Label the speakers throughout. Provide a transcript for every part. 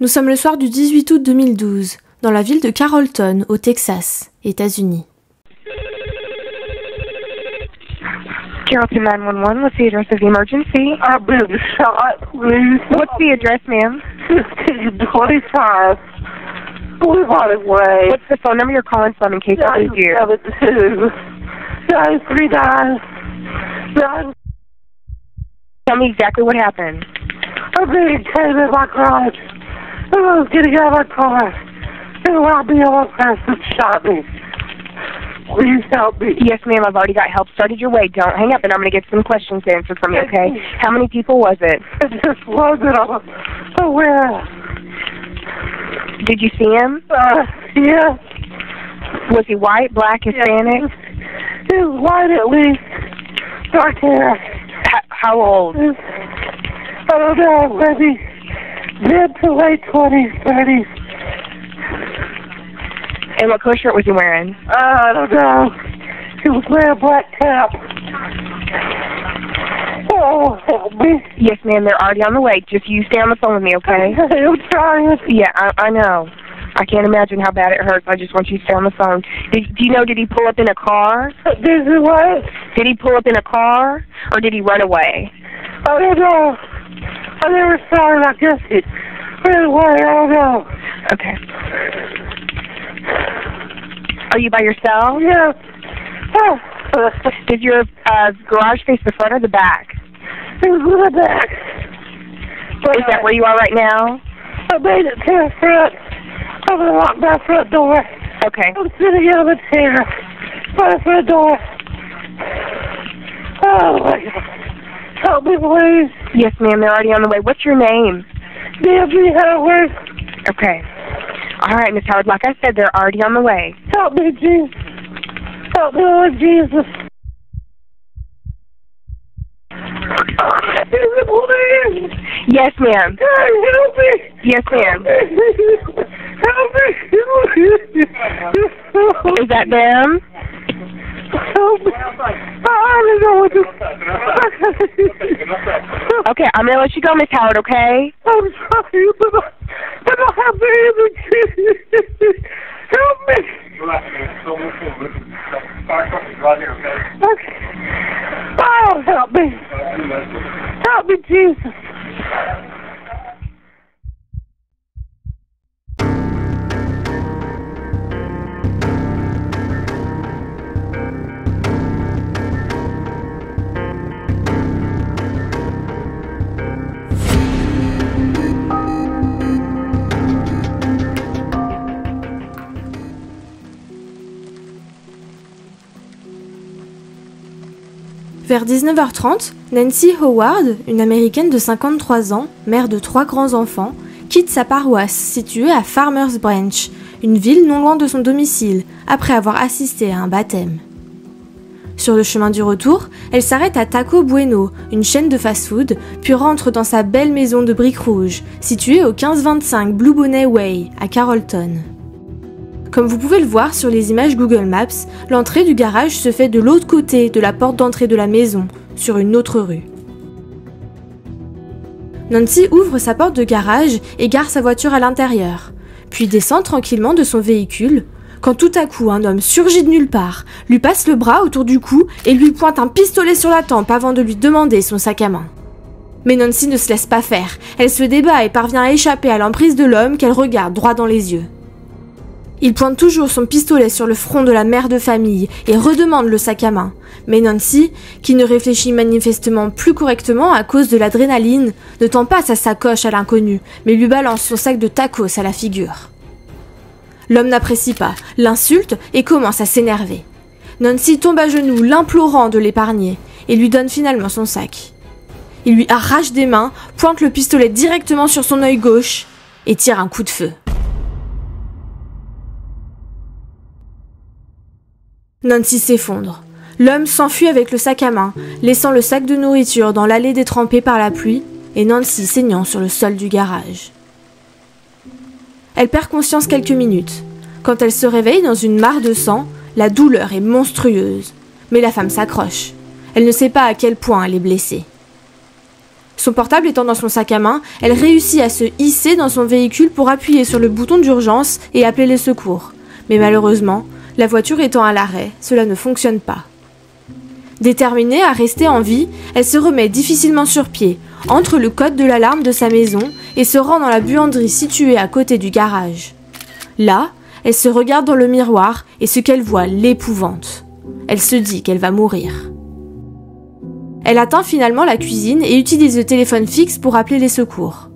Speaker 1: Nous sommes le soir du 18 août 2012, dans la ville de Carrollton, au Texas, États-Unis.
Speaker 2: Carrollton 911, what's the address of the emergency?
Speaker 3: I've been shot, please.
Speaker 2: What's the address, ma'am?
Speaker 3: 1525 Boulevard Way.
Speaker 2: What's the phone number you're calling from in case I lose you?
Speaker 3: 972 939 9.
Speaker 2: Tell me exactly what happened.
Speaker 3: I'm being carried in my garage. I was getting out of my car. And while the other person shot me. Please help me.
Speaker 2: Yes, ma'am, I've already got help started your way. Don't hang up, and I'm going to get some questions answered from you, okay? How many people was it?
Speaker 3: It just wasn't aware.
Speaker 2: Did you see him?
Speaker 3: Yeah.
Speaker 2: Was he white, black, Hispanic?
Speaker 3: He was white at least. Dark hair.
Speaker 2: How old?
Speaker 3: I don't know, maybe mid to late 20s, 30s.
Speaker 2: And what color shirt was he wearing?
Speaker 3: I don't know. He was wearing a black cap. Oh, help me.
Speaker 2: Yes, ma'am, they're already on the way. Just you stay on the phone with me, okay?
Speaker 3: I'm trying.
Speaker 2: Yeah, I know. I can't imagine how bad it hurts. I just want you to stay on the phone. Do you know, did he pull up in a car?
Speaker 3: Did he what?
Speaker 2: Did he pull up in a car, or did he run away?
Speaker 3: I don't know. I never saw him. I guess he ran away. I don't know.
Speaker 2: Okay. Are you by yourself?
Speaker 3: Yeah.
Speaker 2: Did your garage face the front or the back?
Speaker 3: It was in the back.
Speaker 2: Is that where you are right now?
Speaker 3: I made it to the front. I'm going to lock my front door.
Speaker 2: Okay.
Speaker 3: I'm sitting in the chair by the front door. Oh, my God. Help me, please.
Speaker 2: Yes, ma'am, they're already on the way. What's your name?
Speaker 3: Debbie Howard.
Speaker 2: Okay. All right, Miss Howard, like I said, they're already on the way.
Speaker 3: Help me, Jesus. Help me, Lord Jesus. Is it please?
Speaker 2: Yes, ma'am.
Speaker 3: God, help me.
Speaker 2: Yes, ma'am.
Speaker 3: Help me.
Speaker 2: Is that them?
Speaker 3: Help me. I don't know what to...
Speaker 2: Okay, I'm going to let you go, Miss Howard, okay?
Speaker 3: I'm sorry, but I don't have the energy. Help me. Okay. Oh, help me. Help me, Jesus.
Speaker 1: Vers 19h30, Nancy Howard, une Américaine de 53 ans, mère de 3 grands-enfants, quitte sa paroisse située à Farmers Branch, une ville non loin de son domicile, après avoir assisté à un baptême. Sur le chemin du retour, elle s'arrête à Taco Bueno, une chaîne de fast-food, puis rentre dans sa belle maison de briques rouges, située au 1525 Blue Bonnet Way, à Carrollton. Comme vous pouvez le voir sur les images Google Maps, l'entrée du garage se fait de l'autre côté de la porte d'entrée de la maison, sur une autre rue. Nancy ouvre sa porte de garage et gare sa voiture à l'intérieur, puis descend tranquillement de son véhicule, quand tout à coup un homme surgit de nulle part, lui passe le bras autour du cou et lui pointe un pistolet sur la tempe avant de lui demander son sac à main. Mais Nancy ne se laisse pas faire, elle se débat et parvient à échapper à l'emprise de l'homme qu'elle regarde droit dans les yeux. Il pointe toujours son pistolet sur le front de la mère de famille et redemande le sac à main. Mais Nancy, qui ne réfléchit manifestement plus correctement à cause de l'adrénaline, ne tend pas sa sacoche à l'inconnu, mais lui balance son sac de tacos à la figure. L'homme n'apprécie pas, l'insulte et commence à s'énerver. Nancy tombe à genoux, l'implorant de l'épargner, et lui donne finalement son sac. Il lui arrache des mains, pointe le pistolet directement sur son œil gauche et tire un coup de feu. Nancy s'effondre. L'homme s'enfuit avec le sac à main, laissant le sac de nourriture dans l'allée détrempée par la pluie et Nancy saignant sur le sol du garage. Elle perd conscience quelques minutes. Quand elle se réveille dans une mare de sang, la douleur est monstrueuse. Mais la femme s'accroche. Elle ne sait pas à quel point elle est blessée. Son portable étant dans son sac à main, elle réussit à se hisser dans son véhicule pour appuyer sur le bouton d'urgence et appeler les secours. Mais malheureusement, la voiture étant à l'arrêt, cela ne fonctionne pas. Déterminée à rester en vie, elle se remet difficilement sur pied, entre le code de l'alarme de sa maison et se rend dans la buanderie située à côté du garage. Là, elle se regarde dans le miroir et ce qu'elle voit l'épouvante. Elle se dit qu'elle va mourir. Elle atteint finalement la cuisine et utilise le téléphone fixe pour appeler les secours.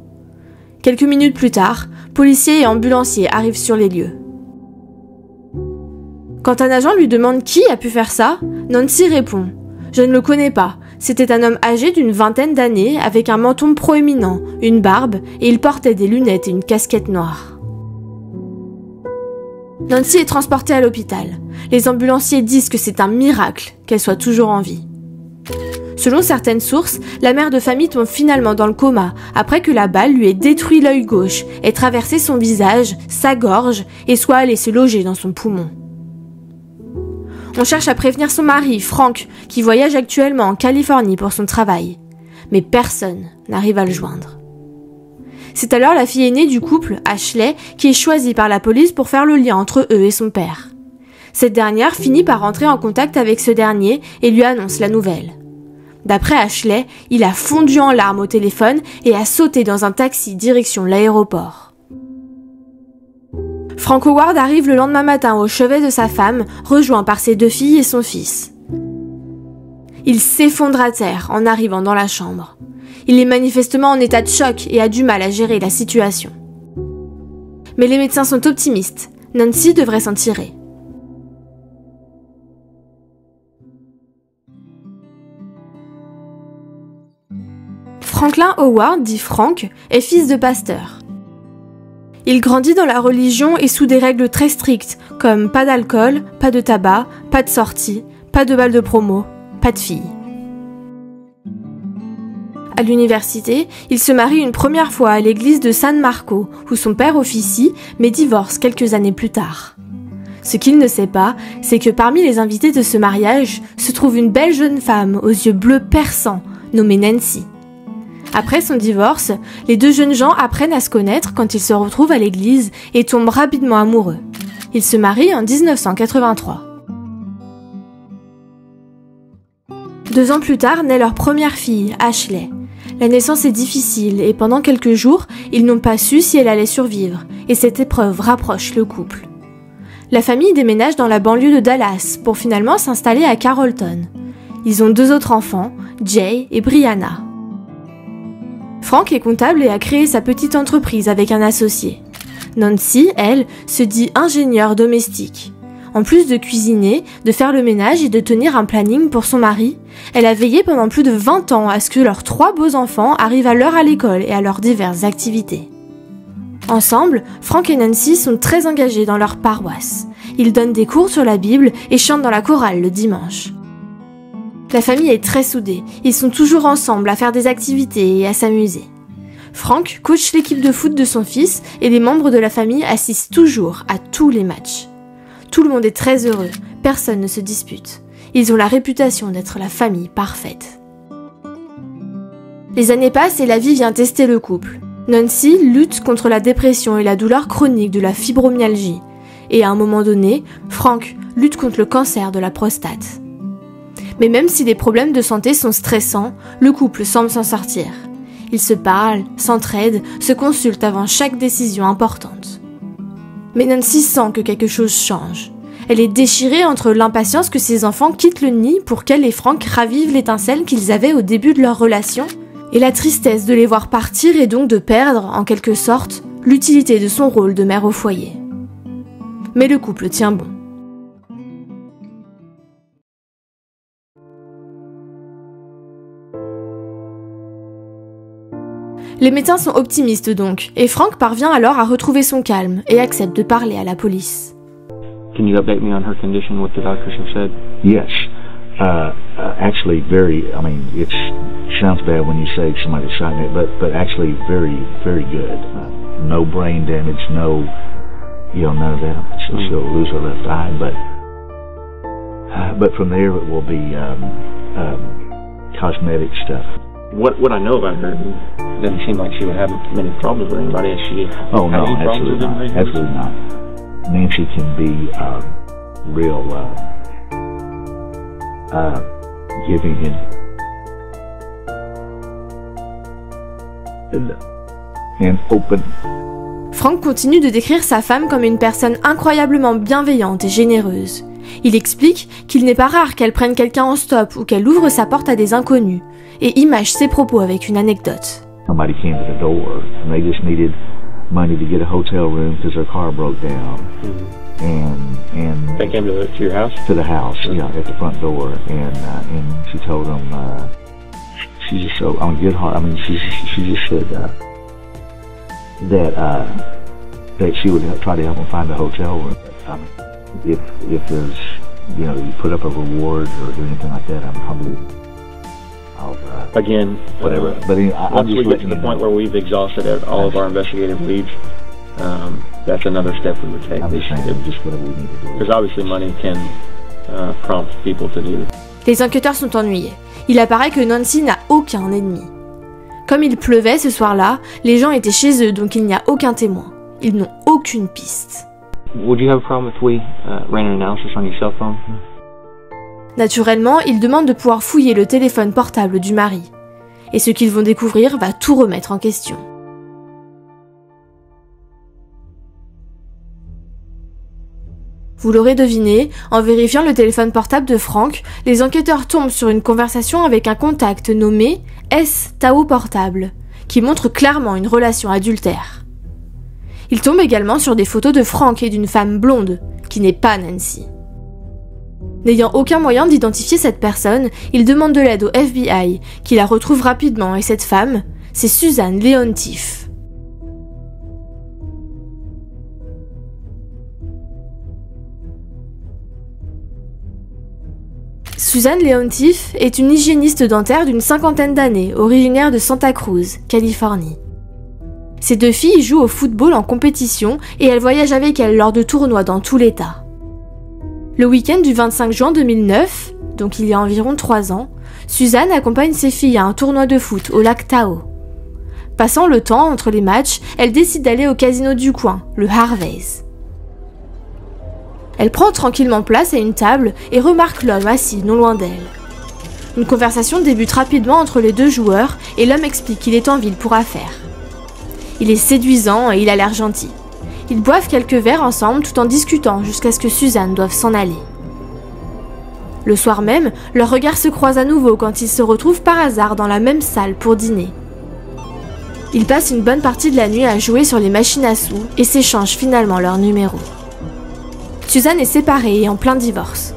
Speaker 1: Quelques minutes plus tard, policiers et ambulanciers arrivent sur les lieux. Quand un agent lui demande qui a pu faire ça, Nancy répond « Je ne le connais pas. C'était un homme âgé d'une vingtaine d'années avec un menton proéminent, une barbe et il portait des lunettes et une casquette noire. » Nancy est transportée à l'hôpital. Les ambulanciers disent que c'est un miracle qu'elle soit toujours en vie. Selon certaines sources, la mère de famille tombe finalement dans le coma après que la balle lui ait détruit l'œil gauche, ait traversé son visage, sa gorge et soit allée se loger dans son poumon. On cherche à prévenir son mari, Frank, qui voyage actuellement en Californie pour son travail. Mais personne n'arrive à le joindre. C'est alors la fille aînée du couple, Ashley, qui est choisie par la police pour faire le lien entre eux et son père. Cette dernière finit par entrer en contact avec ce dernier et lui annonce la nouvelle. D'après Ashley, il a fondu en larmes au téléphone et a sauté dans un taxi direction l'aéroport. Frank Howard arrive le lendemain matin au chevet de sa femme, rejoint par ses 2 filles et son fils. Il s'effondre à terre en arrivant dans la chambre. Il est manifestement en état de choc et a du mal à gérer la situation. Mais les médecins sont optimistes. Nancy devrait s'en tirer. Franklin Howard, dit Frank, est fils de pasteur. Il grandit dans la religion et sous des règles très strictes, comme pas d'alcool, pas de tabac, pas de sortie, pas de bal de promo, pas de filles. À l'université, il se marie une première fois à l'église de San Marco, où son père officie, mais divorce quelques années plus tard. Ce qu'il ne sait pas, c'est que parmi les invités de ce mariage se trouve une belle jeune femme aux yeux bleus perçants, nommée Nancy. Après son divorce, les 2 jeunes gens apprennent à se connaître quand ils se retrouvent à l'église et tombent rapidement amoureux. Ils se marient en 1983. 2 ans plus tard naît leur première fille, Ashley. La naissance est difficile et pendant quelques jours, ils n'ont pas su si elle allait survivre et cette épreuve rapproche le couple. La famille déménage dans la banlieue de Dallas pour finalement s'installer à Carrollton. Ils ont 2 autres enfants, Jay et Brianna. Frank est comptable et a créé sa petite entreprise avec un associé. Nancy, elle, se dit ingénieure domestique. En plus de cuisiner, de faire le ménage et de tenir un planning pour son mari, elle a veillé pendant plus de 20 ans à ce que leurs 3 beaux enfants arrivent à l'heure à l'école et à leurs diverses activités. Ensemble, Frank et Nancy sont très engagés dans leur paroisse. Ils donnent des cours sur la Bible et chantent dans la chorale le dimanche. La famille est très soudée, ils sont toujours ensemble à faire des activités et à s'amuser. Frank coach l'équipe de foot de son fils et les membres de la famille assistent toujours à tous les matchs. Tout le monde est très heureux, personne ne se dispute. Ils ont la réputation d'être la famille parfaite. Les années passent et la vie vient tester le couple. Nancy lutte contre la dépression et la douleur chronique de la fibromyalgie. Et à un moment donné, Frank lutte contre le cancer de la prostate. Mais même si les problèmes de santé sont stressants, le couple semble s'en sortir. Ils se parlent, s'entraident, se consultent avant chaque décision importante. Mais Nancy sent que quelque chose change. Elle est déchirée entre l'impatience que ses enfants quittent le nid pour qu'elle et Frank ravivent l'étincelle qu'ils avaient au début de leur relation, et la tristesse de les voir partir et donc de perdre, en quelque sorte, l'utilité de son rôle de mère au foyer. Mais le couple tient bon. Les médecins sont optimistes donc, et Frank parvient alors à retrouver son calme et accepte de parler à la police.
Speaker 4: Can you update me on her condition, what the doctors have said?
Speaker 5: Yes. Actually it sounds bad when you say somebody shot me, but actually very, very good. No brain damage, none of that. She'll lose her left eye, but from there it will be cosmetic stuff.
Speaker 4: What I know about her, it doesn't seem like she would have many problems with anybody. Has she?
Speaker 5: Oh no,
Speaker 4: any problems
Speaker 5: absolutely
Speaker 4: with
Speaker 5: not.
Speaker 4: anybody?
Speaker 5: Absolutely not. Nancy can be real giving and open.
Speaker 1: Frank continue de décrire sa femme comme une personne incroyablement bienveillante et généreuse. Il explique qu'il n'est pas rare qu'elle prenne quelqu'un en stop ou qu'elle ouvre sa porte à des inconnus, et image ses propos avec une anecdote.
Speaker 5: Somebody came to the door and they just needed money to get a hotel room because their car broke down. And
Speaker 4: They came to your house?
Speaker 5: To the house, yeah, at the front door, and she told them she's just so good heart. I mean, she just said that she would try to help them find a hotel room. If there's, you know, you put up a reward or do anything like that, I'll
Speaker 4: Again,
Speaker 5: whatever. But anyway,
Speaker 4: once we get to the point where we've exhausted all of our investigative leads, that's another step we would take.
Speaker 5: I'm just saying, just whatever we need to do.
Speaker 4: Because obviously money can prompt people to do.
Speaker 1: Les enquêteurs sont ennuyés. Il apparaît que Nancy n'a aucun ennemi. Comme il pleuvait ce soir-là, les gens étaient chez eux, donc il n'y a aucun témoin. Ils n'ont aucune piste.
Speaker 4: Would you have a problem if we ran an analysis on your cell phone?
Speaker 1: Naturellement, ils demandent de pouvoir fouiller le téléphone portable du mari. Et ce qu'ils vont découvrir va tout remettre en question. Vous l'aurez deviné, en vérifiant le téléphone portable de Frank, les enquêteurs tombent sur une conversation avec un contact nommé S. Tao Portable, qui montre clairement une relation adultère. Ils tombent également sur des photos de Frank et d'une femme blonde, qui n'est pas Nancy. N'ayant aucun moyen d'identifier cette personne, ils demandent de l'aide au FBI, qui la retrouve rapidement, et cette femme, c'est Suzanne Leontief. Suzanne Leontief est une hygiéniste dentaire d'une 50aine d'années, originaire de Santa Cruz, Californie. Ces deux filles jouent au football en compétition et elle voyage avec elles lors de tournois dans tout l'État. Le week-end du 25 juin 2009, donc il y a environ 3 ans, Suzanne accompagne ses filles à un tournoi de foot au lac Tahoe. Passant le temps entre les matchs, elle décide d'aller au casino du coin, le Harvey's. Elle prend tranquillement place à une table et remarque l'homme assis non loin d'elle. Une conversation débute rapidement entre les deux joueurs et l'homme explique qu'il est en ville pour affaires. Il est séduisant et il a l'air gentil. Ils boivent quelques verres ensemble tout en discutant jusqu'à ce que Suzanne doive s'en aller. Le soir même, leurs regards se croisent à nouveau quand ils se retrouvent par hasard dans la même salle pour dîner. Ils passent une bonne partie de la nuit à jouer sur les machines à sous et s'échangent finalement leurs numéros. Suzanne est séparée et en plein divorce.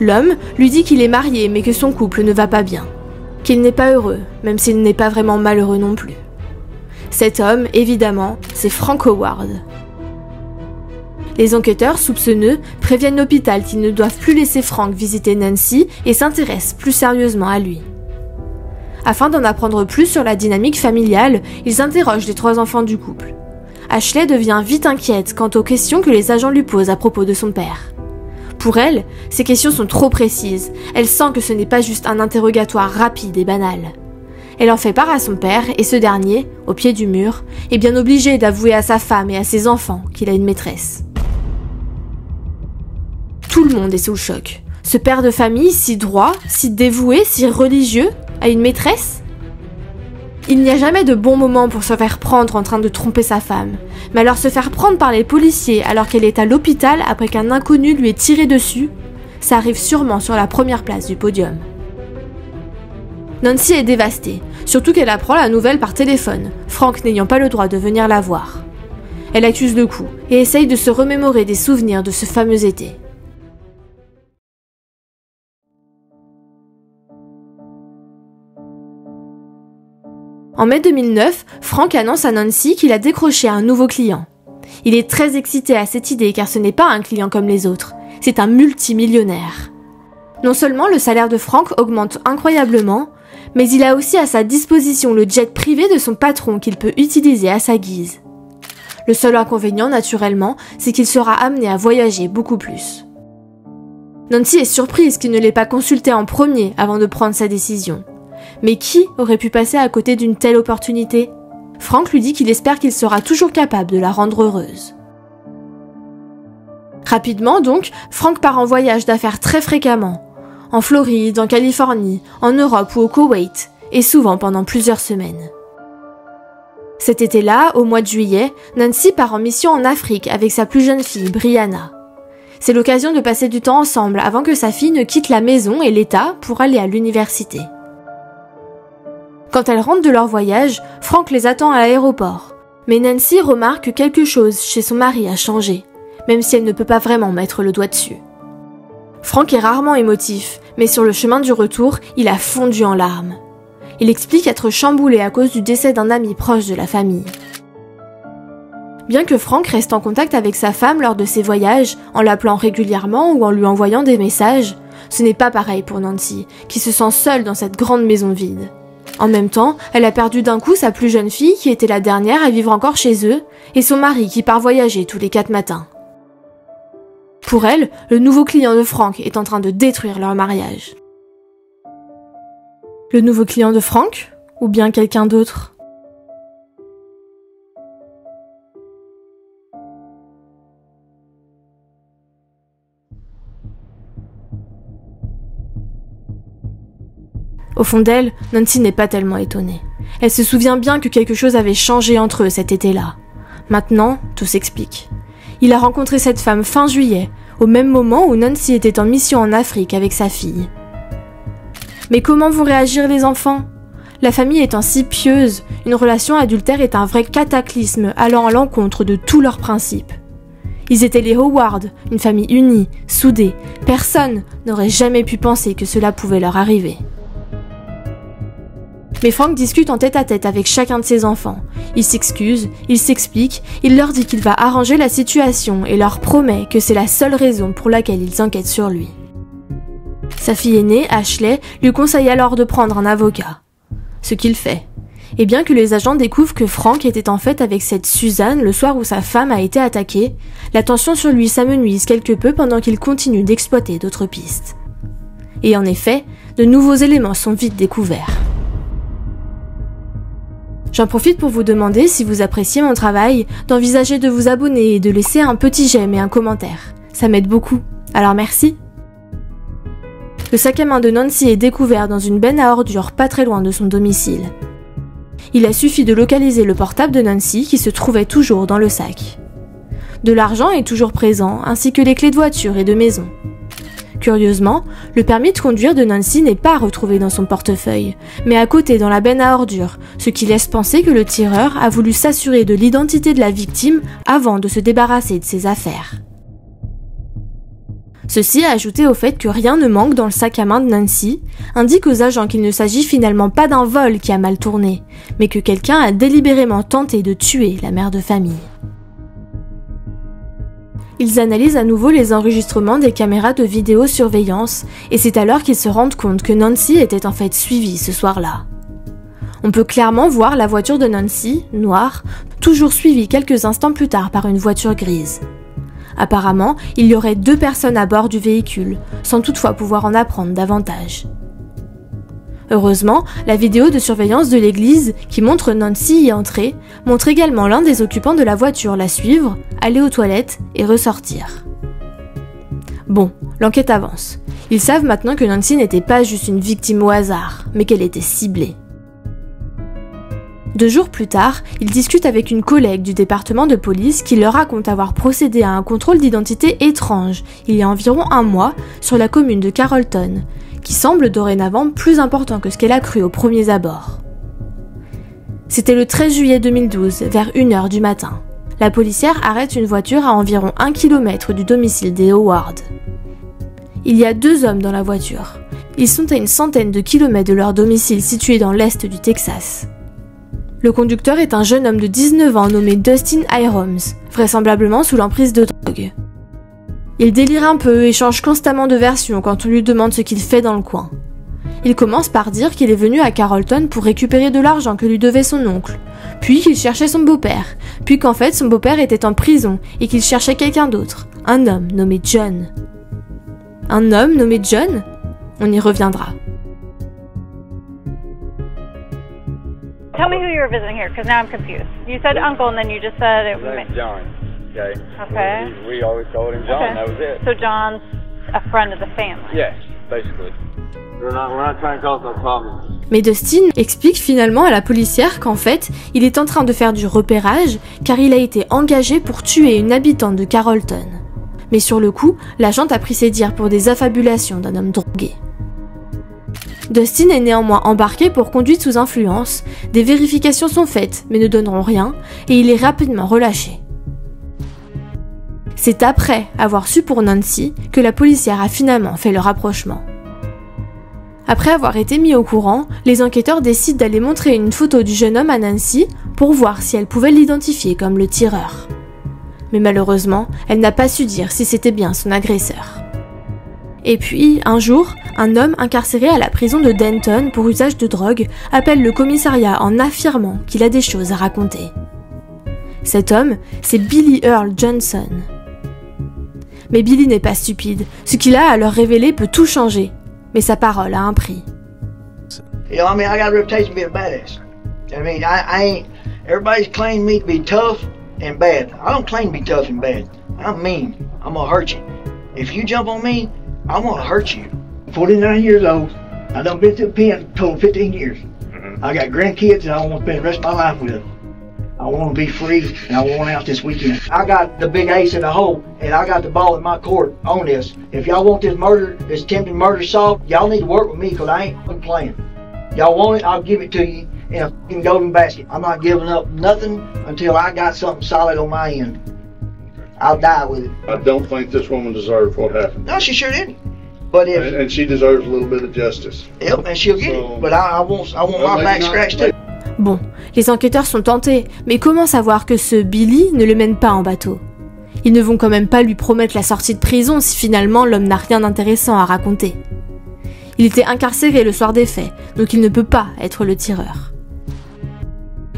Speaker 1: L'homme lui dit qu'il est marié mais que son couple ne va pas bien. Qu'il n'est pas heureux, même s'il n'est pas vraiment malheureux non plus. Cet homme, évidemment, c'est Frank Howard. Les enquêteurs, soupçonneux, préviennent l'hôpital qu'ils ne doivent plus laisser Frank visiter Nancy et s'intéressent plus sérieusement à lui. Afin d'en apprendre plus sur la dynamique familiale, ils interrogent les 3 enfants du couple. Ashley devient vite inquiète quant aux questions que les agents lui posent à propos de son père. Pour elle, ces questions sont trop précises. Elle sent que ce n'est pas juste un interrogatoire rapide et banal. Elle en fait part à son père et ce dernier, au pied du mur, est bien obligé d'avouer à sa femme et à ses enfants qu'il a une maîtresse. Tout le monde est sous le choc. Ce père de famille, si droit, si dévoué, si religieux, a une maîtresse ? Il n'y a jamais de bon moment pour se faire prendre en train de tromper sa femme. Mais alors se faire prendre par les policiers alors qu'elle est à l'hôpital après qu'un inconnu lui ait tiré dessus, ça arrive sûrement sur la première place du podium. Nancy est dévastée, surtout qu'elle apprend la nouvelle par téléphone, Frank n'ayant pas le droit de venir la voir. Elle accuse le coup et essaye de se remémorer des souvenirs de ce fameux été. En mai 2009, Frank annonce à Nancy qu'il a décroché un nouveau client. Il est très excité à cette idée car ce n'est pas un client comme les autres, c'est un multimillionnaire. Non seulement le salaire de Frank augmente incroyablement, mais il a aussi à sa disposition le jet privé de son patron qu'il peut utiliser à sa guise. Le seul inconvénient, naturellement, c'est qu'il sera amené à voyager beaucoup plus. Nancy est surprise qu'il ne l'ait pas consulté en premier avant de prendre sa décision. Mais qui aurait pu passer à côté d'une telle opportunité ? Frank lui dit qu'il espère qu'il sera toujours capable de la rendre heureuse. Rapidement donc, Frank part en voyage d'affaires très fréquemment. En Floride, en Californie, en Europe ou au Koweït, et souvent pendant plusieurs semaines. Cet été-là, au mois de juillet, Nancy part en mission en Afrique avec sa plus jeune fille, Brianna. C'est l'occasion de passer du temps ensemble avant que sa fille ne quitte la maison et l'État pour aller à l'université. Quand elles rentrent de leur voyage, Frank les attend à l'aéroport. Mais Nancy remarque que quelque chose chez son mari a changé, même si elle ne peut pas vraiment mettre le doigt dessus. Frank est rarement émotif, mais sur le chemin du retour, il a fondu en larmes. Il explique être chamboulé à cause du décès d'un ami proche de la famille. Bien que Frank reste en contact avec sa femme lors de ses voyages, en l'appelant régulièrement ou en lui envoyant des messages, ce n'est pas pareil pour Nancy, qui se sent seule dans cette grande maison vide. En même temps, elle a perdu d'un coup sa plus jeune fille, qui était la dernière à vivre encore chez eux, et son mari qui part voyager tous les 4 matins. Pour elle, le nouveau client de Frank est en train de détruire leur mariage. Le nouveau client de Frank ? Ou bien quelqu'un d'autre ? Au fond d'elle, Nancy n'est pas tellement étonnée. Elle se souvient bien que quelque chose avait changé entre eux cet été-là. Maintenant, tout s'explique. Il a rencontré cette femme fin juillet, au même moment où Nancy était en mission en Afrique avec sa fille. Mais comment vont réagir les enfants ? La famille étant si pieuse, une relation adultère est un vrai cataclysme allant à l'encontre de tous leurs principes. Ils étaient les Howard, une famille unie, soudée. Personne n'aurait jamais pu penser que cela pouvait leur arriver. Mais Frank discute en tête-à-tête avec chacun de ses enfants. Il s'excuse, il s'explique, il leur dit qu'il va arranger la situation et leur promet que c'est la seule raison pour laquelle ils enquêtent sur lui. Sa fille aînée, Ashley, lui conseille alors de prendre un avocat. Ce qu'il fait. Et bien que les agents découvrent que Frank était en fait avec cette Suzanne le soir où sa femme a été attaquée, la tension sur lui s'amenuise quelque peu pendant qu'il continue d'exploiter d'autres pistes. Et en effet, de nouveaux éléments sont vite découverts. J'en profite pour vous demander, si vous appréciez mon travail, d'envisager de vous abonner et de laisser un petit j'aime et un commentaire. Ça m'aide beaucoup, alors merci. Le sac à main de Nancy est découvert dans une benne à ordures pas très loin de son domicile. Il a suffi de localiser le portable de Nancy qui se trouvait toujours dans le sac. De l'argent est toujours présent, ainsi que les clés de voiture et de maison. Curieusement, le permis de conduire de Nancy n'est pas retrouvé dans son portefeuille, mais à côté dans la benne à ordures, ce qui laisse penser que le tireur a voulu s'assurer de l'identité de la victime avant de se débarrasser de ses affaires. Ceci, ajouté au fait que rien ne manque dans le sac à main de Nancy, indique aux agents qu'il ne s'agit finalement pas d'un vol qui a mal tourné, mais que quelqu'un a délibérément tenté de tuer la mère de famille. Ils analysent à nouveau les enregistrements des caméras de vidéosurveillance et c'est alors qu'ils se rendent compte que Nancy était en fait suivie ce soir-là. On peut clairement voir la voiture de Nancy, noire, toujours suivie quelques instants plus tard par une voiture grise. Apparemment, il y aurait 2 personnes à bord du véhicule, sans toutefois pouvoir en apprendre davantage. Heureusement, la vidéo de surveillance de l'église, qui montre Nancy y entrer, montre également l'un des occupants de la voiture la suivre, aller aux toilettes et ressortir. Bon, l'enquête avance. Ils savent maintenant que Nancy n'était pas juste une victime au hasard, mais qu'elle était ciblée. 2 jours plus tard, ils discutent avec une collègue du département de police qui leur raconte avoir procédé à un contrôle d'identité étrange, il y a environ 1 mois, sur la commune de Carrollton, qui semble dorénavant plus important que ce qu'elle a cru aux premiers abords. C'était le 13 juillet 2012, vers 1h du matin. La policière arrête une voiture à environ 1 km du domicile des Howard. Il y a 2 hommes dans la voiture. Ils sont à une centaine de kilomètres de leur domicile situé dans l'est du Texas. Le conducteur est un jeune homme de 19 ans nommé Dustin Irons, vraisemblablement sous l'emprise de drogue. Il délire un peu et change constamment de version quand on lui demande ce qu'il fait dans le coin. Il commence par dire qu'il est venu à Carrollton pour récupérer de l'argent que lui devait son oncle, puis qu'il cherchait son beau-père, puis qu'en fait son beau-père était en prison et qu'il cherchait quelqu'un d'autre, un homme nommé John. Un homme nommé John ? On y reviendra.
Speaker 6: Tell me who you were visiting here, because now I'm confused. You said uncle, and then you just said it
Speaker 7: His name's John. Okay.
Speaker 6: Okay.
Speaker 7: We always called him John.
Speaker 6: Okay.
Speaker 7: That was it.
Speaker 6: So John's a friend of the family.
Speaker 7: Yes, basically. We're not trying to cause no problems.
Speaker 1: Mais Dustin explique finalement à la policière qu'en fait, il est en train de faire du repérage car il a été engagé pour tuer une habitante de Carrollton. Mais sur le coup, l'agent a pris ses dires pour des affabulations d'un homme drogué. Dustin est néanmoins embarqué pour conduite sous influence, des vérifications sont faites mais ne donneront rien et il est rapidement relâché. C'est après avoir su pour Nancy que la policière a finalement fait le rapprochement. Après avoir été mis au courant, les enquêteurs décident d'aller montrer une photo du jeune homme à Nancy pour voir si elle pouvait l'identifier comme le tireur. Mais malheureusement, elle n'a pas su dire si c'était bien son agresseur. Et puis, un jour, un homme incarcéré à la prison de Denton pour usage de drogue appelle le commissariat en affirmant qu'il a des choses à raconter. Cet homme, c'est Billy Earl Johnson. Mais Billy n'est pas stupide, ce qu'il a à leur révéler peut tout changer. Mais sa parole a un prix.
Speaker 8: You know, I mean, I got a reputation to be a badass. I mean, I ain't, everybody's claimed me to be tough and bad. I don't claim to be tough and bad. I'm mean. I'm gonna hurt you. If you jump on me, I'm gonna hurt you. 49 years old. I done been to the pen total 15 years. I got grandkids that I want to spend the rest of my life with. I want to be free, and I want out this weekend. I got the big ace in the hole, and I got the ball in my court on this. If y'all want this murder, this attempted murder solved, y'all need to work with me, because I ain't playing. Y'all want it, I'll give it to you in a fucking golden basket. I'm not giving up nothing until I got something solid on my end. I'll die with it.
Speaker 9: I don't think this woman deserved what happened.
Speaker 8: No, she sure didn't. But if...
Speaker 9: And she deserves a little bit of justice.
Speaker 8: Yep, and she'll get it. But I want my back scratched too.
Speaker 1: Bon, les enquêteurs sont tentés, mais comment savoir que ce Billy ne le mène pas en bateau? Ils ne vont quand même pas lui promettre la sortie de prison si finalement l'homme n'a rien d'intéressant à raconter. Il était incarcéré le soir des faits, donc il ne peut pas être le tireur.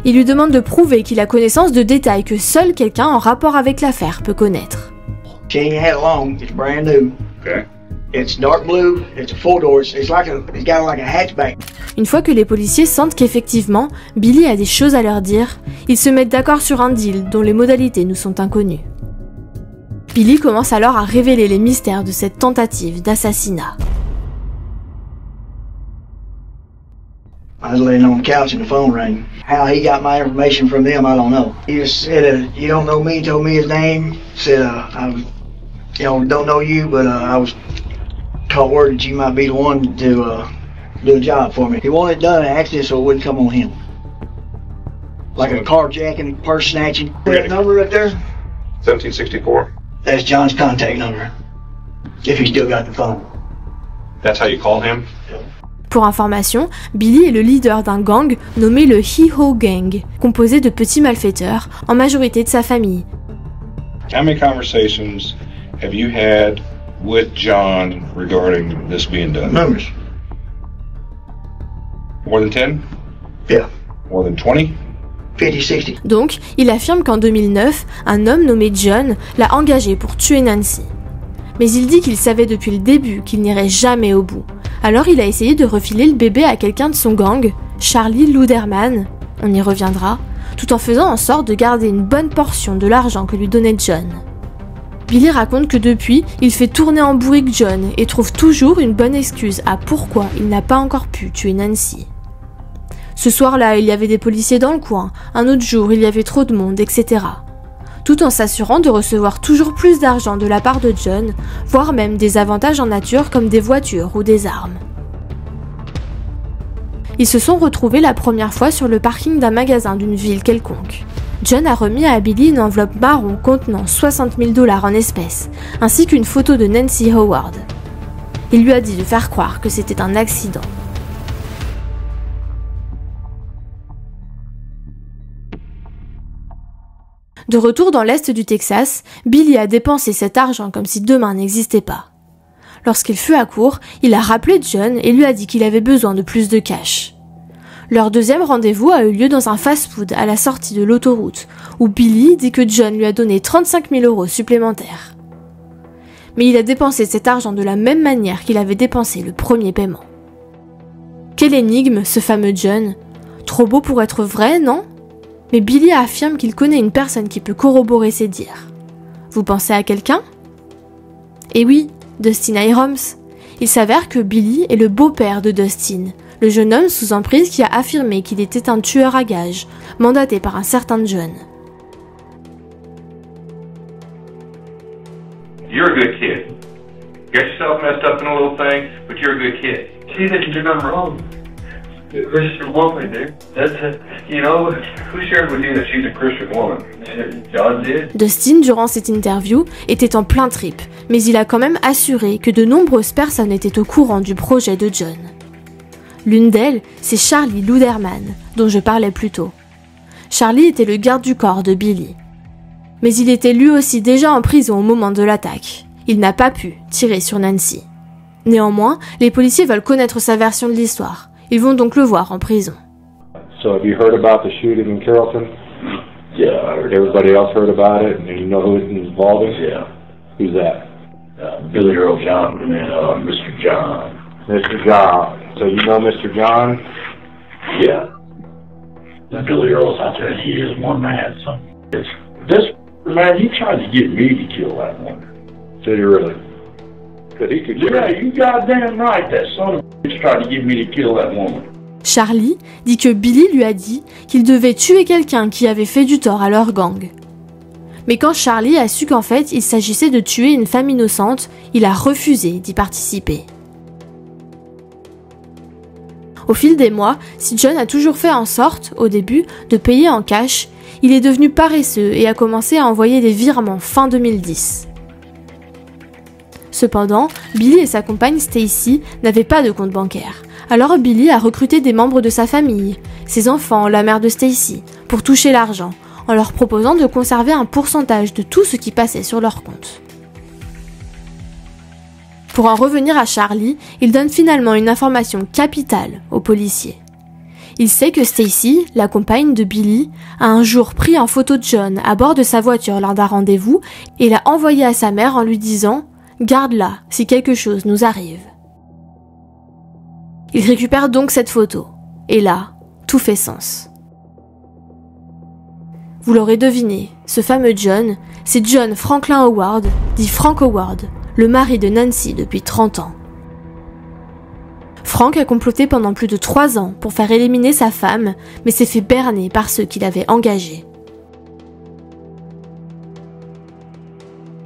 Speaker 1: Il lui demande de prouver qu'il a connaissance de détails que seul quelqu'un en rapport avec l'affaire peut connaître.
Speaker 8: She ain't had it long, it's brand new.
Speaker 9: Okay.
Speaker 8: It's dark blue, it's a four-door, it's got like a hatchback.
Speaker 1: Une fois que les policiers sentent qu'effectivement, Billy a des choses à leur dire, ils se mettent d'accord sur un deal dont les modalités nous sont inconnues. Billy commence alors à révéler les mystères de cette tentative d'assassinat.
Speaker 8: I was laying on the couch and the phone rang. How he got my information from them, I don't know. He just said, you don't know me, told me his name, said, I don't know you, but I was caught word that you might be the one to do a job for me. He wanted it done in an accident so it wouldn't come on him. Like a carjacking, purse snatching. That number right there?
Speaker 9: 1764.
Speaker 8: That's John's contact number. If he still got the phone.
Speaker 9: That's how you call him?
Speaker 1: Pour information, Billy est le leader d'un gang nommé le Hee-Ho Gang, composé de petits malfaiteurs, en majorité de sa famille.
Speaker 9: How many conversations have you had with John regarding this being done?
Speaker 8: Numbers.
Speaker 9: More than 10?
Speaker 8: Yeah.
Speaker 9: More than 20?
Speaker 8: 50, 60.
Speaker 1: Donc, il affirme qu'en 2009, un homme nommé John l'a engagé pour tuer Nancy. Mais il dit qu'il savait depuis le début qu'il n'irait jamais au bout. Alors il a essayé de refiler le bébé à quelqu'un de son gang, Charlie Luderman, on y reviendra, tout en faisant en sorte de garder une bonne portion de l'argent que lui donnait John. Billy raconte que depuis, il fait tourner en bourrique John et trouve toujours une bonne excuse à pourquoi il n'a pas encore pu tuer Nancy. Ce soir-là, il y avait des policiers dans le coin, un autre jour, il y avait trop de monde, etc. Tout en s'assurant de recevoir toujours plus d'argent de la part de John, voire même des avantages en nature comme des voitures ou des armes. Ils se sont retrouvés la première fois sur le parking d'un magasin d'une ville quelconque. John a remis à Billy une enveloppe marron contenant $60,000 en espèces, ainsi qu'une photo de Nancy Howard. Il lui a dit de faire croire que c'était un accident. De retour dans l'est du Texas, Billy a dépensé cet argent comme si demain n'existait pas. Lorsqu'il fut à court, il a rappelé John et lui a dit qu'il avait besoin de plus de cash. Leur deuxième rendez-vous a eu lieu dans un fast-food à la sortie de l'autoroute, où Billy dit que John lui a donné 35 000 € supplémentaires. Mais il a dépensé cet argent de la même manière qu'il avait dépensé le premier paiement. Quelle énigme, ce fameux John ? Trop beau pour être vrai, non ? Mais Billy affirme qu'il connaît une personne qui peut corroborer ses dires. Vous pensez à quelqu'un ? Eh oui, Dustin Irons. Il s'avère que Billy est le beau-père de Dustin, le jeune homme sous emprise qui a affirmé qu'il était un tueur à gages, mandaté par un certain John.
Speaker 10: You're a good kid. Got yourself messed up in a little thing, but you're a good kid.
Speaker 7: See that you're not wrong. The Christian woman, dude. That's it. You know, who shared with you that she's a Christian woman? John did.
Speaker 1: Dustin, durant cette interview, était en plein trip, mais il a quand même assuré que de nombreuses personnes étaient au courant du projet de John. L'une d'elles, c'est Charlie Luderman, dont je parlais plus tôt. Charlie était le garde du corps de Billy. Mais il était lui aussi déjà en prison au moment de l'attaque. Il n'a pas pu tirer sur Nancy. Néanmoins, les policiers veulent connaître sa version de l'histoire. Ils vont donc le voir en prison.
Speaker 11: So have you heard about the shooting in Carrollton?
Speaker 7: Yeah, I heard.
Speaker 11: Everybody else heard about it, and you know who it's involved in?
Speaker 7: Yeah.
Speaker 11: Who's that?
Speaker 7: Billy Earl Johnson and Mr. John.
Speaker 11: Mr. John. So you know Mr. John?
Speaker 7: Yeah. Billy Earl's out there, and he is one man. So this man, he tried to get me to kill that woman.
Speaker 11: Did he really? Because he could.
Speaker 7: Yeah, you goddamn right. That son of a bitch tried to get me to kill that woman.
Speaker 1: Charlie dit que Billy lui a dit qu'il devait tuer quelqu'un qui avait fait du tort à leur gang. Mais quand Charlie a su qu'en fait il s'agissait de tuer une femme innocente, il a refusé d'y participer. Au fil des mois, si John a toujours fait en sorte, au début, de payer en cash, il est devenu paresseux et a commencé à envoyer des virements fin 2010. Cependant, Billy et sa compagne Stacy n'avaient pas de compte bancaire. Alors Billy a recruté des membres de sa famille, ses enfants, la mère de Stacy, pour toucher l'argent, en leur proposant de conserver un pourcentage de tout ce qui passait sur leur compte. Pour en revenir à Charlie, il donne finalement une information capitale aux policiers. Il sait que Stacy, la compagne de Billy, a un jour pris en photo John à bord de sa voiture lors d'un rendez-vous et l'a envoyé à sa mère en lui disant « Garde-la si quelque chose nous arrive ». Il récupère donc cette photo. Et là, tout fait sens. Vous l'aurez deviné, ce fameux John, c'est John Franklin Howard, dit Frank Howard, le mari de Nancy depuis 30 ans. Frank a comploté pendant plus de 3 ans pour faire éliminer sa femme, mais s'est fait berner par ceux qui l'avaient engagé.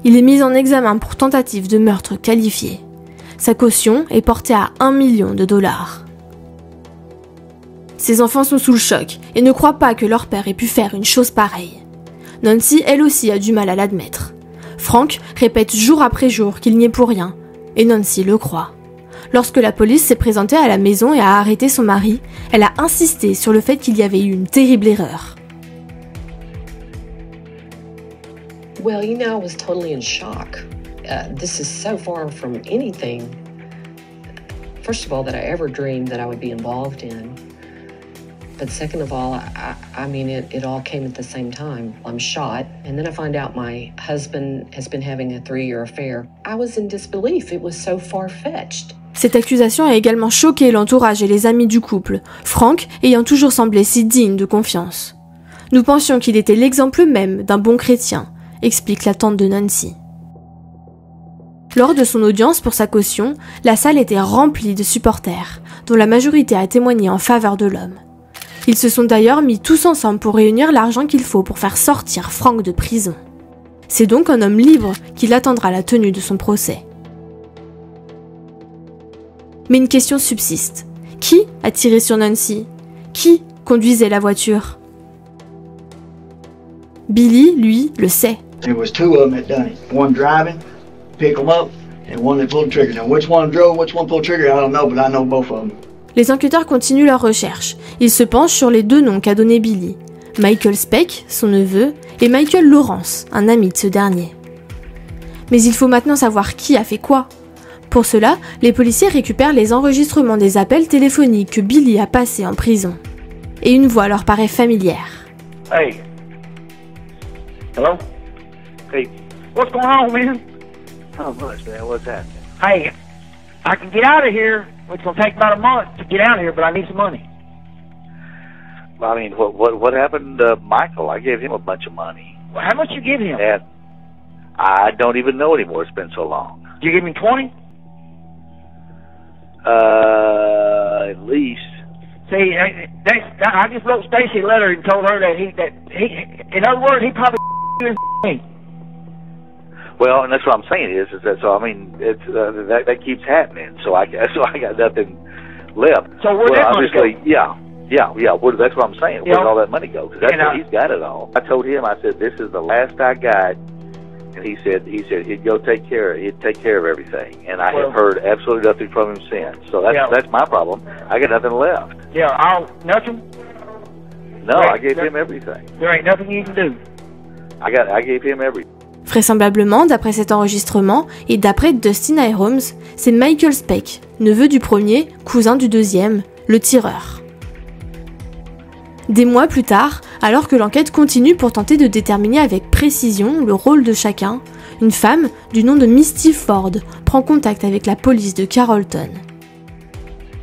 Speaker 1: Il est mis en examen pour tentative de meurtre qualifié. Sa caution est portée à $1 million. Ses enfants sont sous le choc et ne croient pas que leur père ait pu faire une chose pareille. Nancy, elle aussi, a du mal à l'admettre. Frank répète jour après jour qu'il n'y est pour rien, et Nancy le croit. Lorsque la police s'est présentée à la maison et a arrêté son mari, elle a insisté sur le fait qu'il y avait eu une terrible erreur.
Speaker 12: Well, you know, I was totally in shock. This is so far from anything, first of all, that I ever dreamed that I would be involved in. But second of all, I mean, it all came at the same time. I'm shot, and then I find out my husband has been having a 3-year affair. I was in disbelief. It was so far-fetched.
Speaker 1: Cette accusation a également choqué l'entourage et les amis du couple, Frank ayant toujours semblé si digne de confiance. Nous pensions qu'il était l'exemple même d'un bon chrétien, explique la tante de Nancy. Lors de son audience pour sa caution, la salle était remplie de supporters, dont la majorité a témoigné en faveur de l'homme. Ils se sont d'ailleurs mis tous ensemble pour réunir l'argent qu'il faut pour faire sortir Frank de prison. C'est donc un homme libre qui l'attendra à la tenue de son procès. Mais une question subsiste. Qui a tiré sur Nancy ? Qui conduisait la voiture ? Billy, lui, le sait.
Speaker 8: There was 2 of them that done it. One driving, pick them up, and one that pulled the trigger. Now, which one drove, which one pulled the trigger, I don't know, but I know both of them.
Speaker 1: Les enquêteurs continuent leur recherche. Ils se penchent sur les 2 noms qu'a donné Billy. Michael Speck, son neveu, et Michael Lawrence, un ami de ce dernier. Mais il faut maintenant savoir qui a fait quoi. Pour cela, les policiers récupèrent les enregistrements des appels téléphoniques que Billy a passés en prison. Et une voix leur paraît familière.
Speaker 13: Hey. Hello? Hey. What's going on, man? Not much, man. What's happening? Hey, I can get out of here. It's going to take about a month to get out of here, but I need some money. I mean, what happened to Michael? I gave him a bunch of money.
Speaker 14: Well, how much you give him?
Speaker 13: And I don't even know anymore. It's been so long.
Speaker 14: You give him 20?
Speaker 13: At least.
Speaker 14: See, I just wrote Stacy a letter and told her that he, in other words, he probably me.
Speaker 13: Well, and that's what I'm saying is that, so I mean, it's that keeps happening. So I got nothing left.
Speaker 14: So where'd that money go?
Speaker 13: Yeah. That's what I'm saying. Where'd all that money go? Because that's where he's got it all. I told him, I said, this is the last I got. And he said he'd go take care of everything. And I have heard absolutely nothing from him since. So that's my problem. I got nothing left.
Speaker 14: Yeah, nothing?
Speaker 13: No, I gave him everything.
Speaker 14: There ain't nothing you can do.
Speaker 13: I gave him everything.
Speaker 1: Vraisemblablement, d'après cet enregistrement et d'après Dustin Iroms, c'est Michael Speck, neveu du premier, cousin du deuxième, le tireur. Des mois plus tard, alors que l'enquête continue pour tenter de déterminer avec précision le rôle de chacun, une femme du nom de Misty Ford prend contact avec la police de Carrollton.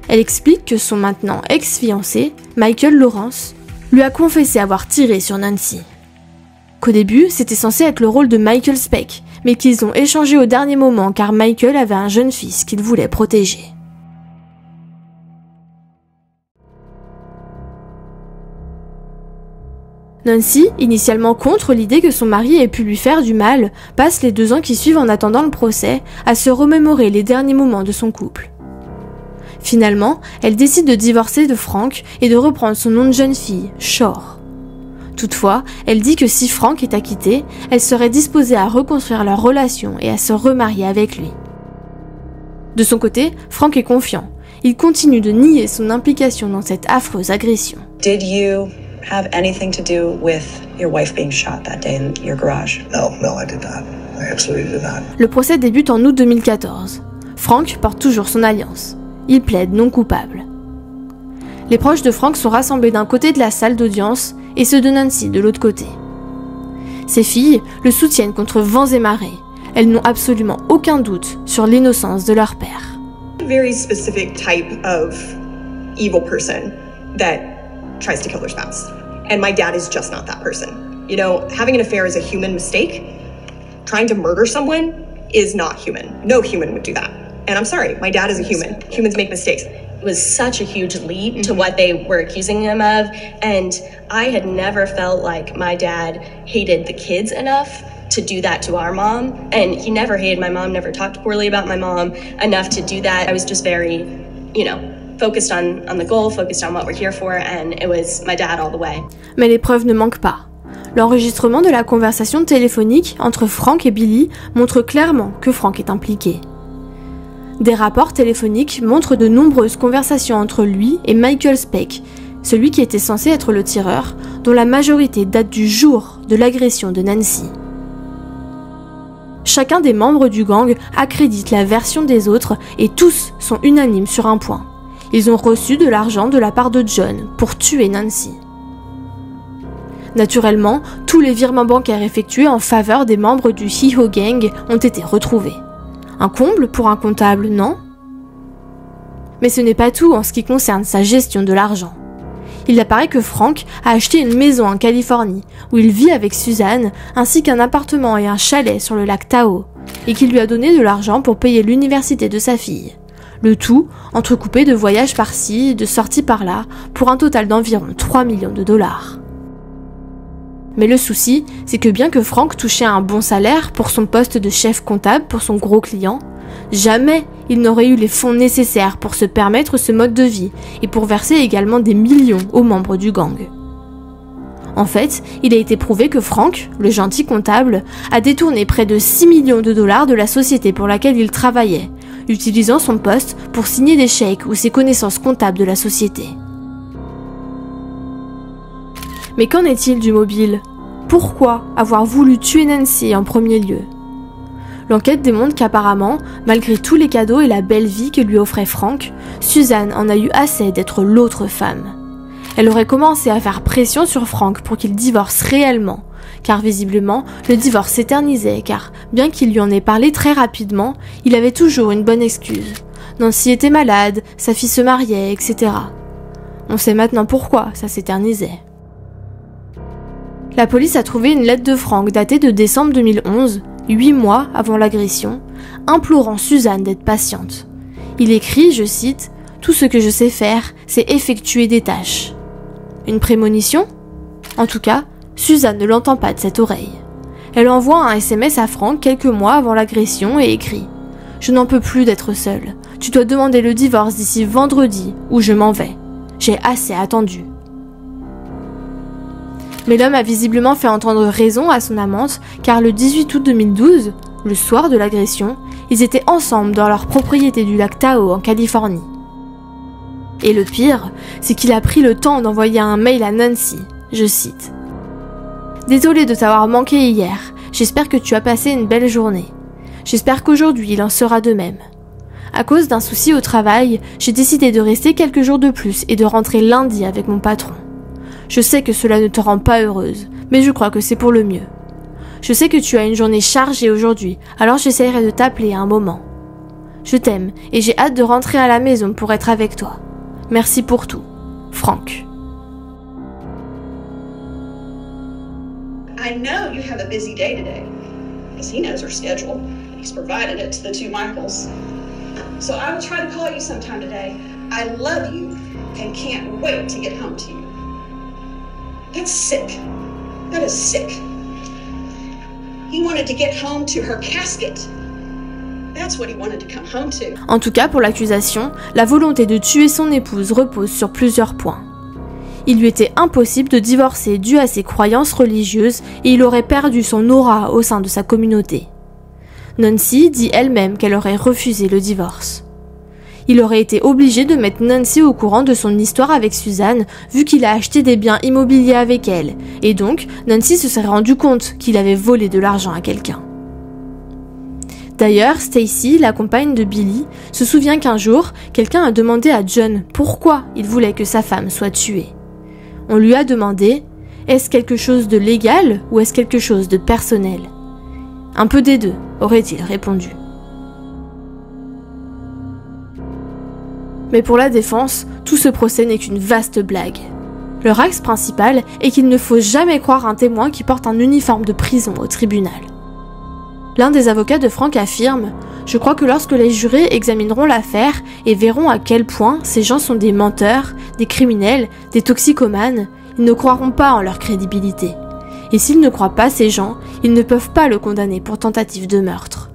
Speaker 1: Elle explique que son maintenant ex-fiancé, Michael Lawrence, lui a confessé avoir tiré sur Nancy. Qu'au début, c'était censé être le rôle de Michael Speck, mais qu'ils ont échangé au dernier moment car Michael avait un jeune fils qu'il voulait protéger. Nancy, initialement contre l'idée que son mari ait pu lui faire du mal, passe les 2 ans qui suivent en attendant le procès à se remémorer les derniers moments de son couple. Finalement, elle décide de divorcer de Frank et de reprendre son nom de jeune fille, Shore. Toutefois, elle dit que si Frank est acquitté, elle serait disposée à reconstruire leur relation et à se remarier avec lui. De son côté, Frank est confiant. Il continue de nier son implication dans cette affreuse agression.
Speaker 15: Did you have anything to do with your wife being shot that day in your garage?
Speaker 16: No, I did not. I absolutely did not.
Speaker 1: Le procès débute en août 2014. Frank porte toujours son alliance. Il plaide non coupable. Les proches de Frank sont rassemblés d'un côté de la salle d'audience et ceux de Nancy de l'autre côté. Ses filles le soutiennent contre vents et marées. Elles n'ont absolument aucun doute sur l'innocence de leur père.
Speaker 15: A very specific type of evil person that tries to kill their spouse. And my dad is just not that person. You know, having an affair is a human mistake. Trying to murder someone is not human. No human would do that. And I'm sorry, my dad is a human. Humans make mistakes.
Speaker 17: It was such a huge leap to what they were accusing him of, and I had never felt like my dad hated the kids enough to do that to our mom, and he never hated my mom, never talked poorly about my mom enough to do that. I was just very, focused on the goal, focused on what we're here for, and it was my dad all the way.
Speaker 1: Mais les preuves ne manquent pas. L'enregistrement de la conversation téléphonique entre Frank et Billy montre clairement que Frank est impliqué. Des rapports téléphoniques montrent de nombreuses conversations entre lui et Michael Speck, celui qui était censé être le tireur, dont la majorité date du jour de l'agression de Nancy. Chacun des membres du gang accrédite la version des autres et tous sont unanimes sur un point. Ils ont reçu de l'argent de la part de John pour tuer Nancy. Naturellement, tous les virements bancaires effectués en faveur des membres du Hee-Ho Gang ont été retrouvés. Un comble pour un comptable, non? Mais ce n'est pas tout en ce qui concerne sa gestion de l'argent. Il apparaît que Frank a acheté une maison en Californie, où il vit avec Suzanne, ainsi qu'un appartement et un chalet sur le lac Tahoe, et qu'il lui a donné de l'argent pour payer l'université de sa fille. Le tout entrecoupé de voyages par-ci, de sorties par-là, pour un total d'environ 3 millions de dollars. Mais le souci, c'est que bien que Frank touchait un bon salaire pour son poste de chef comptable pour son gros client, jamais il n'aurait eu les fonds nécessaires pour se permettre ce mode de vie et pour verser également des millions aux membres du gang. En fait, il a été prouvé que Frank, le gentil comptable, a détourné près de 6 millions de dollars de la société pour laquelle il travaillait, utilisant son poste pour signer des chèques ou ses connaissances comptables de la société. Mais qu'en est-il du mobile? Pourquoi avoir voulu tuer Nancy en premier lieu? L'enquête démontre qu'apparemment, malgré tous les cadeaux et la belle vie que lui offrait Frank, Suzanne en a eu assez d'être l'autre femme. Elle aurait commencé à faire pression sur Frank pour qu'il divorce réellement, car visiblement, le divorce s'éternisait, car bien qu'il lui en ait parlé très rapidement, il avait toujours une bonne excuse. Nancy était malade, sa fille se mariait, etc. On sait maintenant pourquoi ça s'éternisait. La police a trouvé une lettre de Frank datée de décembre 2011, 8 mois avant l'agression, implorant Suzanne d'être patiente. Il écrit, je cite, « Tout ce que je sais faire, c'est effectuer des tâches. » Une prémonition ? En tout cas, Suzanne ne l'entend pas de cette oreille. Elle envoie un SMS à Frank quelques mois avant l'agression et écrit « Je n'en peux plus d'être seule. Tu dois demander le divorce d'ici vendredi ou je m'en vais. J'ai assez attendu. » Mais l'homme a visiblement fait entendre raison à son amante car le 18 août 2012, le soir de l'agression, ils étaient ensemble dans leur propriété du lac Tahoe en Californie. Et le pire, c'est qu'il a pris le temps d'envoyer un mail à Nancy, je cite. « Désolé de t'avoir manqué hier, j'espère que tu as passé une belle journée. J'espère qu'aujourd'hui il en sera de même. À cause d'un souci au travail, j'ai décidé de rester quelques jours de plus et de rentrer lundi avec mon patron. Je sais que cela ne te rend pas heureuse, mais je crois que c'est pour le mieux. Je sais que tu as une journée chargée aujourd'hui, alors j'essaierai de t'appeler à un moment. Je t'aime et j'ai hâte de rentrer à la maison pour être avec toi. Merci pour tout. Frank.
Speaker 18: I know you have a busy day today, because he knows her schedule. He's provided it to the two Michaels. So I will try to call you sometime today. I love you and can't wait to get home to you. That's sick. That is sick. He wanted to get home to her casket. That's what he wanted to come home to.
Speaker 1: En tout cas, pour l'accusation, la volonté de tuer son épouse repose sur plusieurs points. Il lui était impossible de divorcer dû à ses croyances religieuses et il aurait perdu son aura au sein de sa communauté. Nancy dit elle-même qu'elle aurait refusé le divorce. Il aurait été obligé de mettre Nancy au courant de son histoire avec Suzanne vu qu'il a acheté des biens immobiliers avec elle, et donc Nancy se serait rendu compte qu'il avait volé de l'argent à quelqu'un. D'ailleurs, Stacy, la compagne de Billy, se souvient qu'un jour, quelqu'un a demandé à John pourquoi il voulait que sa femme soit tuée. On lui a demandé « Est-ce quelque chose de légal ou est-ce quelque chose de personnel ?» Un peu des deux, aurait-il répondu. Mais pour la défense, tout ce procès n'est qu'une vaste blague. Leur axe principal est qu'il ne faut jamais croire un témoin qui porte un uniforme de prison au tribunal. L'un des avocats de Frank affirme « Je crois que lorsque les jurés examineront l'affaire et verront à quel point ces gens sont des menteurs, des criminels, des toxicomanes, ils ne croiront pas en leur crédibilité. Et s'ils ne croient pas ces gens, ils ne peuvent pas le condamner pour tentative de meurtre.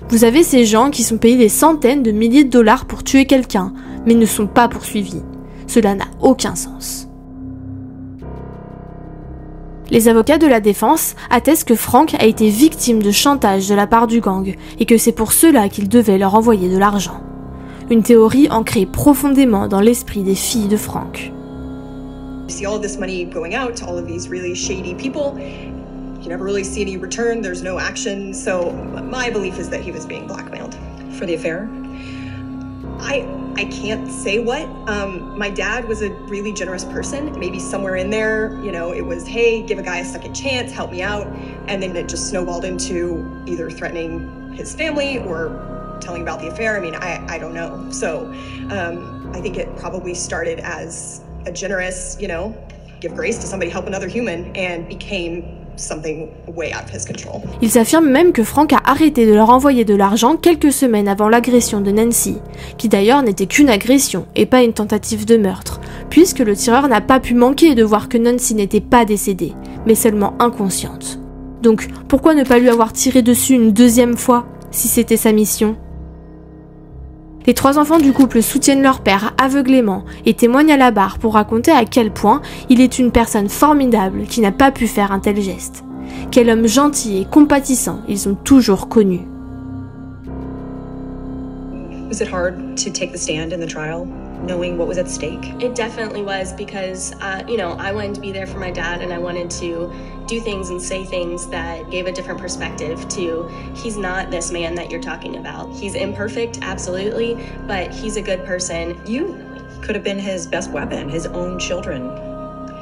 Speaker 1: Vous avez ces gens qui sont payés des centaines de milliers de dollars pour tuer quelqu'un, mais ne sont pas poursuivis. Cela n'a aucun sens. » Les avocats de la défense attestent que Frank a été victime de chantage de la part du gang et que c'est pour cela qu'il devait leur envoyer de l'argent. Une théorie ancrée profondément dans l'esprit des filles de Frank.
Speaker 15: You see all this money going out to all of these really shady people. You never really see any return. There's no action. So my belief is that he was being blackmailed for the affair. I can't say what. My dad was a really generous person. Maybe somewhere in there, you know, it was, hey, give a guy a second chance, help me out. And then it just snowballed into either threatening his family or telling about the affair. I mean, I don't know. So I think it probably started as a generous, you know, give grace to somebody, help another human, and became something way out of his control.
Speaker 1: Ils affirment même que Frank a arrêté de leur envoyer de l'argent quelques semaines avant l'agression de Nancy, qui d'ailleurs n'était qu'une agression et pas une tentative de meurtre, puisque le tireur n'a pas pu manquer de voir que Nancy n'était pas décédée, mais seulement inconsciente. Donc, pourquoi ne pas lui avoir tiré dessus une deuxième fois, si c'était sa mission ? Les 3 enfants du couple soutiennent leur père aveuglément et témoignent à la barre pour raconter à quel point il est une personne formidable qui n'a pas pu faire un tel geste. Quel homme gentil et compatissant ils ont toujours connu.
Speaker 19: Was it hard to take the stand in the trial, knowing what was at stake?
Speaker 17: It definitely was because, you know, I wanted to be there for my dad and I wanted to do things and say things that gave a different perspective to, he's not this man that you're talking about. He's imperfect, absolutely, but he's a good person.
Speaker 19: You could have been his best weapon, his own children,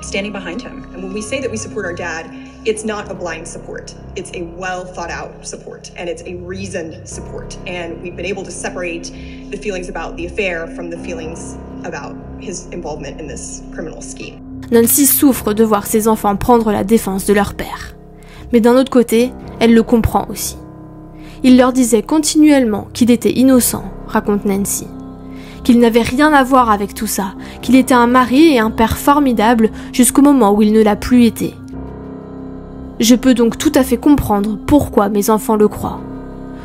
Speaker 19: standing behind him.
Speaker 15: And when we say that we support our dad, it's not a blind support. It's a well thought out support, and it's a reasoned support. And we've been able to separate the feelings about the affair from the feelings about his involvement in this criminal scheme.
Speaker 1: Nancy souffre de voir ses enfants prendre la défense de leur père. Mais d'un autre côté, elle le comprend aussi. Il leur disait continuellement qu'il était innocent, raconte Nancy. Qu'il n'avait rien à voir avec tout ça, qu'il était un mari et un père formidable jusqu'au moment où il ne l'a plus été. Je peux donc tout à fait comprendre pourquoi mes enfants le croient.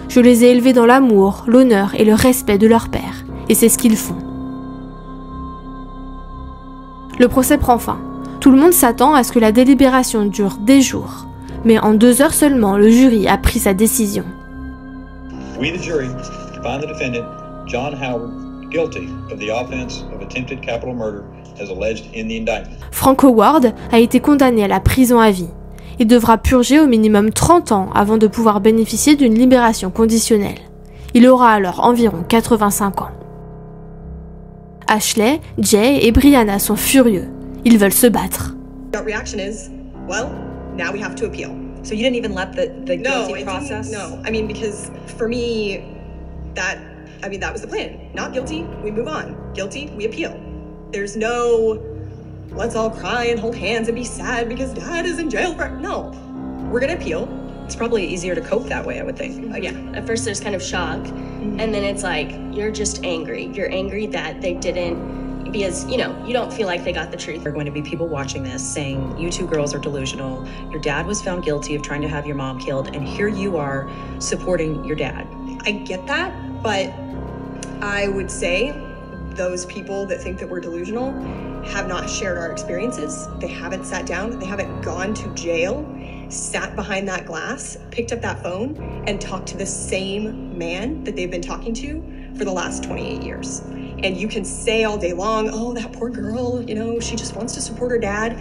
Speaker 1: Je les ai élevés dans l'amour, l'honneur et le respect de leur père, et c'est ce qu'ils font. Le procès prend fin. Tout le monde s'attend à ce que la délibération dure des jours. Mais en 2 heures seulement, le jury a pris sa décision.
Speaker 20: We, the jury, find the defendant, John Howard, guilty of the offense of attempted capital murder as alleged in the indictment.
Speaker 1: Frank Howard a été condamné à la prison à vie. Il devra purger au minimum 30 ans avant de pouvoir bénéficier d'une libération conditionnelle. Il aura alors environ 85 ans. Ashley, Jay et Brianna sont furieux. Ils veulent se battre.
Speaker 15: Our reaction is, well, now we have to appeal.
Speaker 19: So you didn't even let the guilty process?
Speaker 15: No, I mean, because for me, that was the plan. Not guilty, we move on. Guilty, we appeal. There's no, let's all cry and hold hands and be sad because Dad is in jail for... No, we're gonna appeal.
Speaker 19: It's probably easier to cope that way, I would think.
Speaker 17: Yeah, at first there's kind of shock, and then it's like, you're just angry. You're angry that they didn't, because, you know, you don't feel like they got the truth.
Speaker 19: There are going to be people watching this saying, you two girls are delusional. Your dad was found guilty of trying to have your mom killed, and here you are supporting your dad.
Speaker 15: I get that, but I would say those people that think that we're delusional have not shared our experiences. They haven't sat down, they haven't gone to jail, sat behind that glass, picked up that phone, and talked to the same man that they've been talking to for the last 28 years. And you can say all day long, oh, that poor girl, you know, she just wants to support her dad.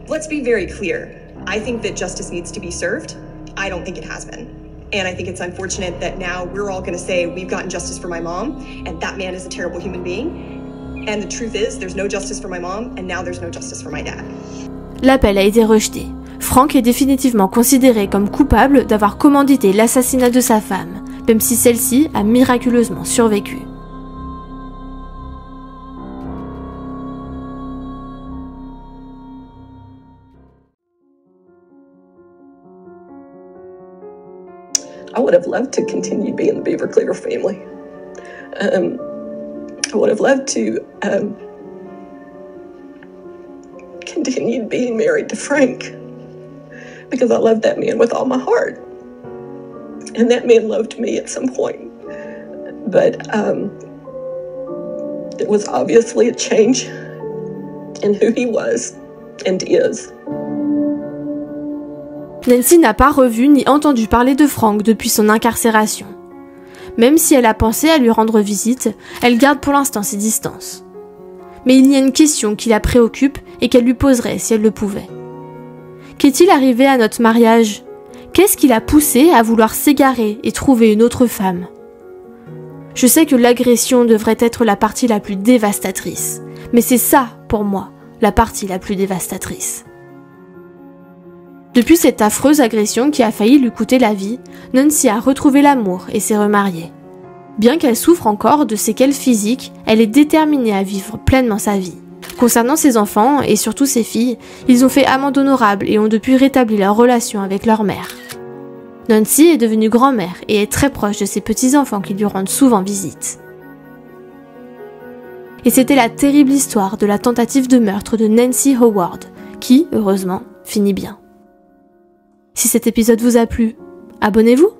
Speaker 15: Let's be very clear. I think that justice needs to be served. I don't think it has been. And I think it's unfortunate that now we're all going to say we've gotten justice for my mom, and that man is a terrible human being. And the truth is, there's no justice for my mom, and now there's no justice for my dad.
Speaker 1: L'appel a été rejeté. Frank est définitivement considéré comme coupable d'avoir commandité l'assassinat de sa femme, même si celle-ci a miraculeusement survécu.
Speaker 12: I would have loved to continue being the Beaver Cleaver family. I would have loved to continue being married to Frank because I loved that man with all my heart. And that man loved me at some point. But there was obviously a change in who he was and is.
Speaker 1: Nancy n'a pas revu ni entendu parler de Frank depuis son incarcération. Même si elle a pensé à lui rendre visite, elle garde pour l'instant ses distances. Mais il y a une question qui la préoccupe et qu'elle lui poserait si elle le pouvait. Qu'est-il arrivé à notre mariage ? Qu'est-ce qui l'a poussé à vouloir s'égarer et trouver une autre femme ? Je sais que l'agression devrait être la partie la plus dévastatrice, mais c'est ça, pour moi, la partie la plus dévastatrice. Depuis cette affreuse agression qui a failli lui coûter la vie, Nancy a retrouvé l'amour et s'est remariée. Bien qu'elle souffre encore de séquelles physiques, elle est déterminée à vivre pleinement sa vie. Concernant ses enfants, et surtout ses filles, ils ont fait amende honorable et ont depuis rétabli leur relation avec leur mère. Nancy est devenue grand-mère et est très proche de ses petits-enfants qui lui rendent souvent visite. Et c'était la terrible histoire de la tentative de meurtre de Nancy Howard, qui, heureusement, finit bien. Si cet épisode vous a plu, abonnez-vous!